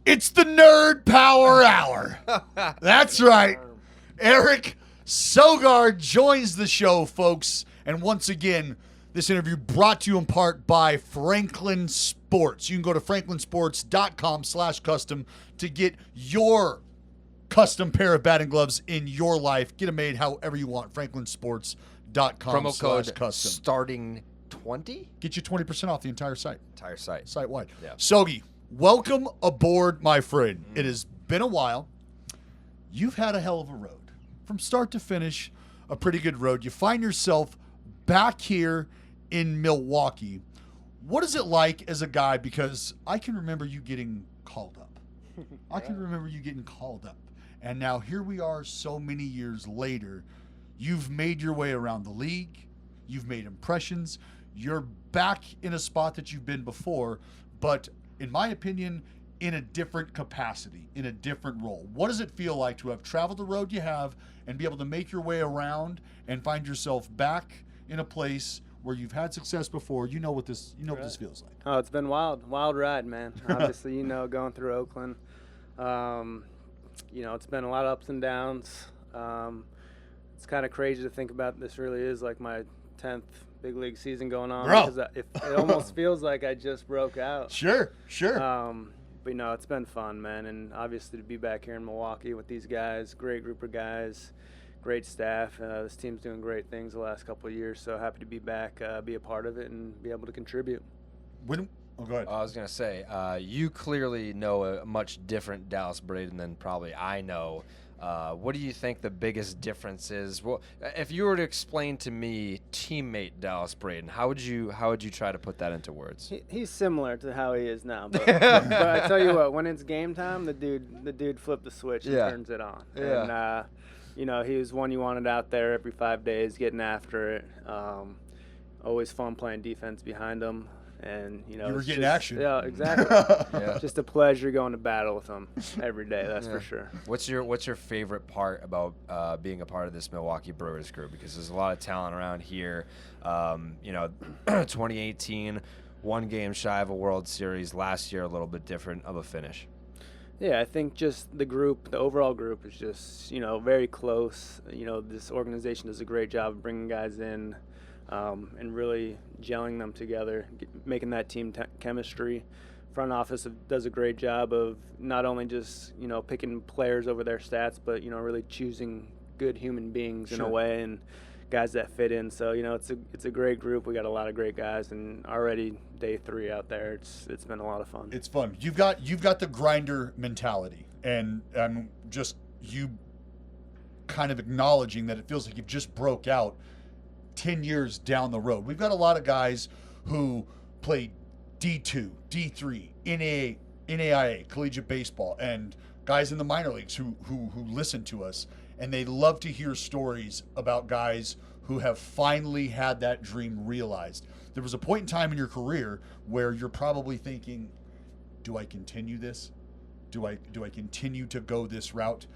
It's the Nerd Power Hour. That's right. Eric Sogard joins the show, folks. And once again, this interview brought to you in part by Franklin Sports. You can go to franklinsports.com/custom to get your custom pair of batting gloves in your life. Get them made however you want. franklinsports.com/custom. Promo code starting 20? Get you 20% off the entire site. Entire site. Site-wide. Yeah. Sogi, welcome aboard, my friend. It has been a while. You've had a hell of a road. From start to finish, a pretty good road. You find yourself back here in Milwaukee. What is it like as a guy? Because I can remember you getting called up. I can remember you getting called up. And now here we are so many years later. You've made your way around the league. You've made impressions. You're back in a spot that you've been before, but in my opinion, in a different capacity, in a different role. What does it feel like to have traveled the road you have and be able to make your way around and find yourself back in a place where you've had success before? You know what this feels like. Oh, it's been wild ride, man. Obviously, going through Oakland, it's been a lot of ups and downs. It's kind of crazy to think about. This really is like my 10th big league season going on. Bro. Because it almost feels like I just broke out. Sure. But it's been fun, man, and obviously to be back here in Milwaukee with these guys, great group of guys, great staff. This team's doing great things the last couple of years, so happy to be back, be a part of it, and be able to contribute. Go ahead. I was going to say, you clearly know a much different Dallas Braden than probably I know. What do you think the biggest difference is? Well, if you were to explain to me teammate Dallas Braden, how would you try to put that into words? He's similar to how he is now, but I tell you what, when it's game time, the dude flipped the switch and turns it on. Yeah. And he was one you wanted out there every 5 days, getting after it. Always fun playing defense behind him. And you were getting action. Yeah, exactly. Yeah. Just a pleasure going to battle with him every day. That's for sure. What's your favorite part about being a part of this Milwaukee Brewers group? Because there's a lot of talent around here. 2018, one game shy of a World Series. Last year, a little bit different of a finish. Yeah, I think just the overall group is just very close. This organization does a great job of bringing guys in. And really gelling them together, making that team chemistry. Front office does a great job of not only just picking players over their stats, but really choosing good human beings in a way, and guys that fit in. So it's a great group. We got a lot of great guys, and already day 3 out there, it's been a lot of fun. It's fun. You've got the grinder mentality, and just you kind of acknowledging that it feels like you've just broke out 10 years down the road. We've got a lot of guys who play D2, D3, NAIA, collegiate baseball, and guys in the minor leagues who listen to us, and they love to hear stories about guys who have finally had that dream realized. There was a point in time in your career where you're probably thinking, do I continue this? Do I continue to go this route?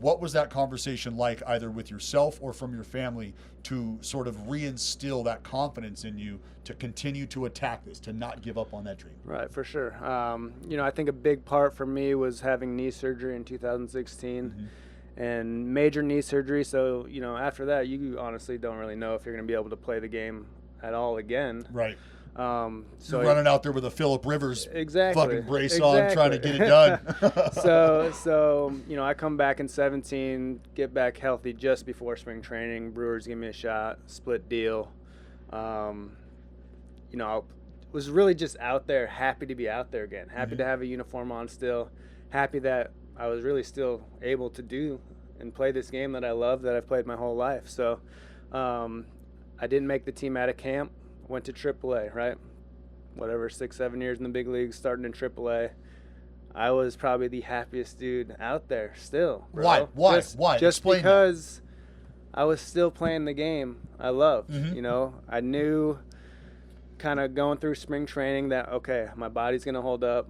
What was that conversation like, either with yourself or from your family, to sort of reinstill that confidence in you to continue to attack this, to not give up on that dream? Right, for sure. I think a big part for me was having knee surgery in 2016, and major knee surgery. So, after that, you honestly don't really know if you're going to be able to play the game at all again. Right. So you're running out there with a Phillip Rivers fucking brace on, trying to get it done. so I come back in 17, get back healthy just before spring training. Brewers give me a shot, split deal. Was really just out there, happy to be out there again, happy to have a uniform on still, happy that I was really still able to do and play this game that I love, that I've played my whole life. So I didn't make the team out of camp. Went to AAA, right? 6-7 years in the big leagues, starting in AAA. I was probably the happiest dude out there still, bro. Why? Just because I was still playing the game I loved. I knew kind of going through spring training that, okay, my body's going to hold up.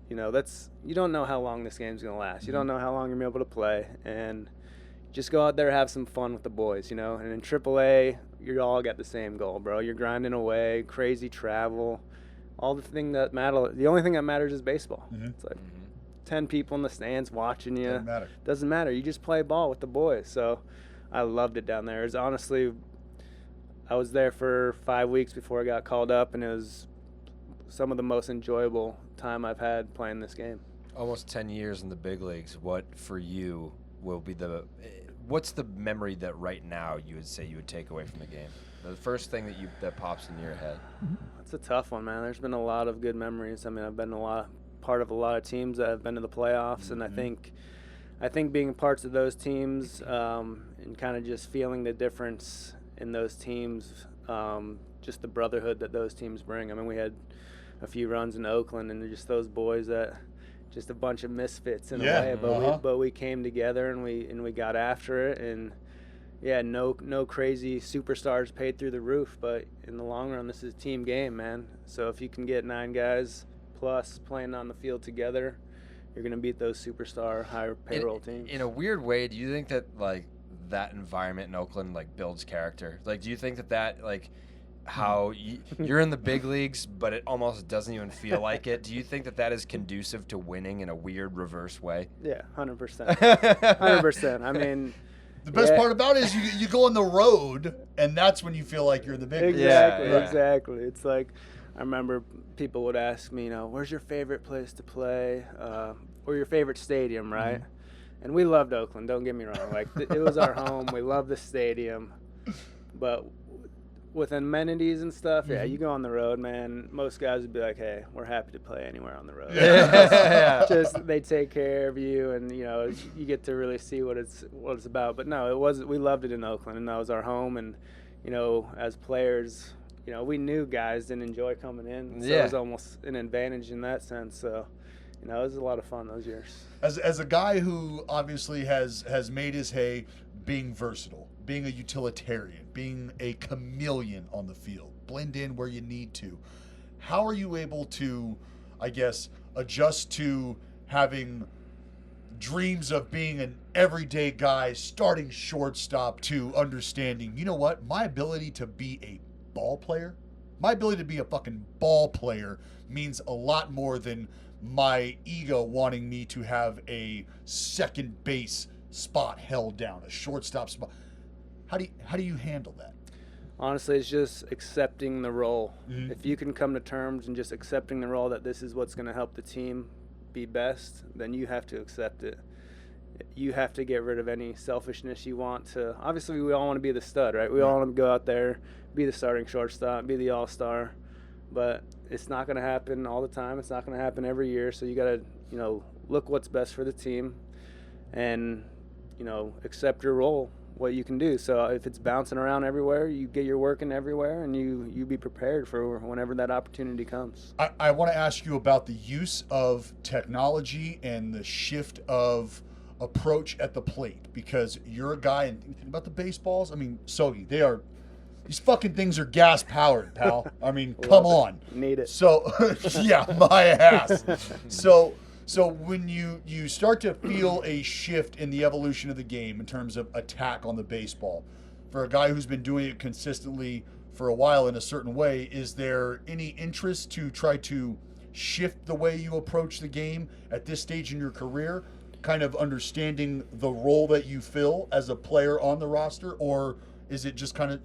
You don't know how long this game's going to last. You don't know how long you're going to be able to play. And just go out there, have some fun with the boys, And in AAA, you all got the same goal, bro. You're grinding away, crazy travel, all the thing that matter. The only thing that matters is baseball. It's like, 10 people in the stands watching you. Doesn't matter. Doesn't matter. You just play ball with the boys. So I loved it down there. It's honestly, I was there for 5 weeks before I got called up, and it was some of the most enjoyable time I've had playing this game. Almost 10 years in the big leagues. What for you will be what's the memory that right now you would say you would take away from the game? The first thing that pops into your head. It's a tough one, man. There's been a lot of good memories. I mean, I've been part of a lot of teams that have been to the playoffs, and I think being parts of those teams and kind of just feeling the difference in those teams, just the brotherhood that those teams bring. I mean, we had a few runs in Oakland, and just those boys that just a bunch of misfits in a way, but we came together and we got after it, and no crazy superstars paid through the roof, but in the long run, this is a team game, man. So if you can get 9 guys plus playing on the field together, you're going to beat those superstar higher payroll teams. In a weird way, do you think that like that environment in Oakland like builds character? Like, do you think that like how you're in the big leagues, but it almost doesn't even feel like it? Do you think that is conducive to winning in a weird reverse way? Yeah, 100%. 100%. I mean, the best part about it is you go on the road, and that's when you feel like you're in the big leagues. Exactly. It's like, I remember people would ask me, where's your favorite place to play, or your favorite stadium, right? Mm-hmm. And we loved Oakland, don't get me wrong. Like, it was our home. We loved the stadium. But with amenities and stuff, you go on the road, man, most guys would be like, hey, we're happy to play anywhere on the road. Just they take care of you, and you get to really see what it's about. But no, we loved it in Oakland, and that was our home. And as players, we knew guys didn't enjoy coming in, so it was almost an advantage in that sense. So it was a lot of fun those years. As a guy who obviously has made his hay being versatile, being a utilitarian, being a chameleon on the field, blend in where you need to, how are you able to, I guess, adjust to having dreams of being an everyday guy, starting shortstop, to understanding, you know what, my ability to be a ball player, my ability to be a fucking ball player means a lot more than my ego wanting me to have a second base spot held down, a shortstop spot. How do you handle that? Honestly, it's just accepting the role. Mm-hmm. If you can come to terms and just accepting the role that this is what's going to help the team be best, then you have to accept it. You have to get rid of any selfishness you want to. Obviously, we all want to be the stud, right? We all want to go out there, be the starting shortstop, be the all-star. But it's not going to happen all the time. It's not going to happen every year. So you got to, look what's best for the team and, accept your role, what you can do. So if it's bouncing around everywhere, you get your work in everywhere, and you be prepared for whenever that opportunity comes. I want to ask you about the use of technology and the shift of approach at the plate, because you're a guy, and you think about the baseballs. I mean, Sogi, these fucking things are gas powered, pal. I mean, come on. Need it. So, yeah, my ass. So when you start to feel a shift in the evolution of the game in terms of attack on the baseball, for a guy who's been doing it consistently for a while in a certain way, is there any interest to try to shift the way you approach the game at this stage in your career, kind of understanding the role that you fill as a player on the roster? Or is it just kind of,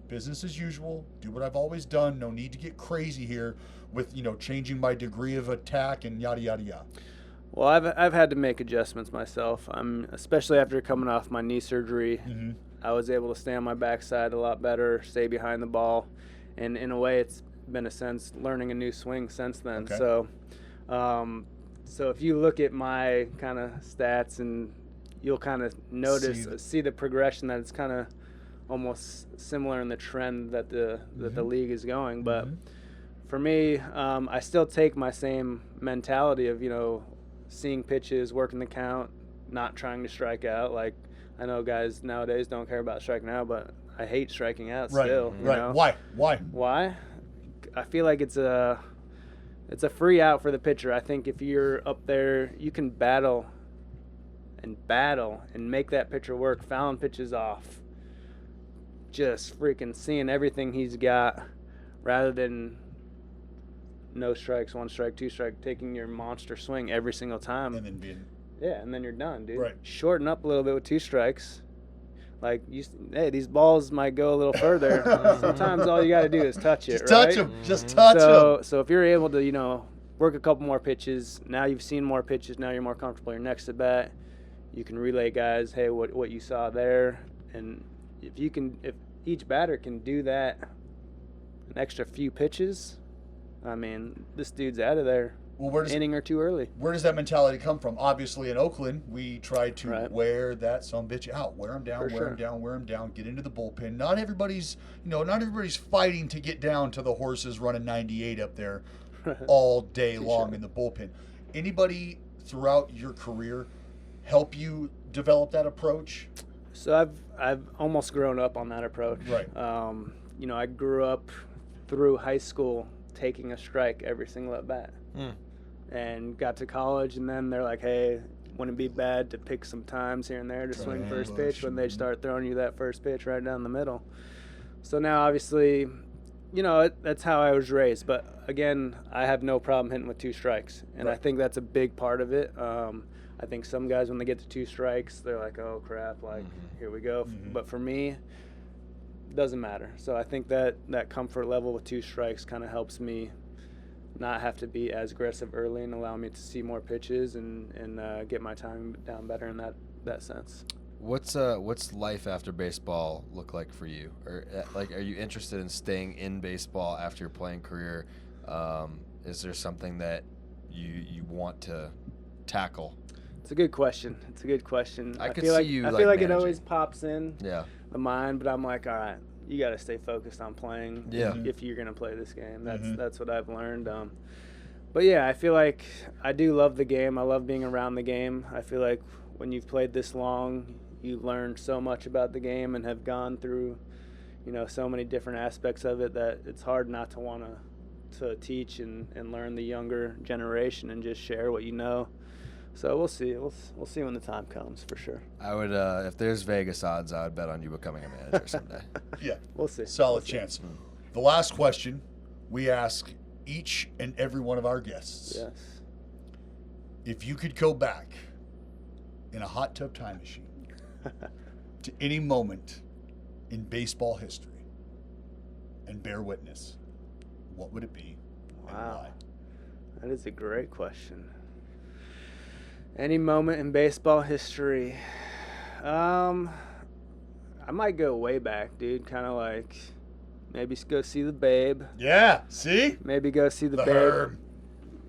business as usual, do what I've always done, no need to get crazy here with, changing my degree of attack and yada, yada, yada? Well, I've had to make adjustments myself. Especially after coming off my knee surgery, I was able to stay on my backside a lot better, stay behind the ball. And in a way, it's been learning a new swing since then. Okay. So if you look at my kind of stats, and you'll kind of see the progression, that it's kind of almost similar in the trend that the league is going. But for me, I still take my same mentality of, seeing pitches, working the count, not trying to strike out. Like, I know guys nowadays don't care about striking out, but I hate striking out still. Right. Why? I feel like it's a free out for the pitcher. I think if you're up there, you can battle and make that pitcher work, fouling pitches off, just freaking seeing everything he's got, rather than no strikes, 1 strike, 2 strike, taking your monster swing every single time. And then being and then you're done, dude. Right. Shorten up a little bit with 2 strikes. Like, hey, these balls might go a little further. Sometimes all you got to do is touch it, just touch right? them. Just touch them. So if you're able to, work a couple more pitches, now you've seen more pitches, now you're more comfortable your next at bat, you can relay guys, hey, what you saw there. And if each batter can do that an extra few pitches, I mean, this dude's out of there. Well, inning or 2 early. Where does that mentality come from? Obviously, in Oakland, we tried to Right. wear that son-bitch out, wear him down, For wear sure. him down, wear him down, get into the bullpen. Not everybody's fighting to get down to the horses running 98 up there all day long in the bullpen. Anybody throughout your career help you develop that approach? So I've almost grown up on that approach. Right. I grew up through high school taking a strike every single at bat. And got to college, and then they're like, hey, wouldn't it be bad to pick some times here and there to swing first pitch when they start throwing you that first pitch right down the middle. So now, obviously, that's how I was raised. But, again, I have no problem hitting with 2 strikes, and I think that's a big part of it. I think some guys, when they get to 2 strikes, they're like, oh, crap, here we go. But for me, it doesn't matter. So I think that comfort level with 2 strikes kind of helps me not have to be as aggressive early and allow me to see more pitches and get my time down better in that sense. What's life after baseball look like for you? Or are you interested in staying in baseball after your playing career? Is there something that you want to tackle? It's a good question. I could feel see like, you I like feel like it managing. always pops in the mind, but I'm like, all right, you got to stay focused on playing if you're going to play this game. That's what I've learned. But, yeah, I feel like I do love the game. I love being around the game. I feel like when you've played this long, you learn so much about the game and have gone through, so many different aspects of it that it's hard not to want to teach and learn the younger generation and just share what you know. So we'll see. We'll see when the time comes, for sure. I would, if there's Vegas odds, I would bet on you becoming a manager someday. Yeah. We'll see. Solid chance. The last question we ask each and every one of our guests. Yes. If you could go back in a hot tub time machine to any moment in baseball history and bear witness, what would it be and why? That is a great question. Any moment in baseball history. I might go way back, dude. Kind of like maybe go see the Babe. Yeah, see? Maybe go see the Babe. Herb.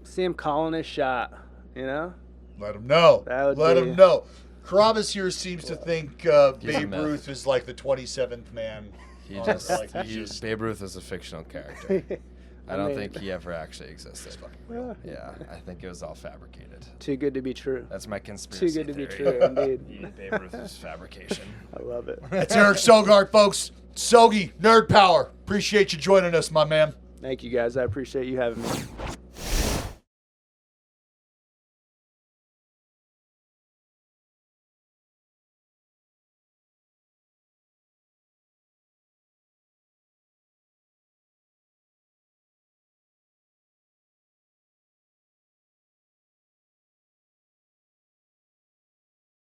See him calling his shot, Let him know. Let him know. Carabas here seems to think Babe Ruth is like the 27th man. Babe Ruth is a fictional character. I don't think he ever actually existed. Yeah, I think it was all fabricated. Too good to be true. That's my conspiracy Too good to be theory. true, indeed. Babe Ruth is fabrication. I love it. That's Eric Sogard, folks. Sogi, Nerd Power. Appreciate you joining us, my man. Thank you, guys. I appreciate you having me.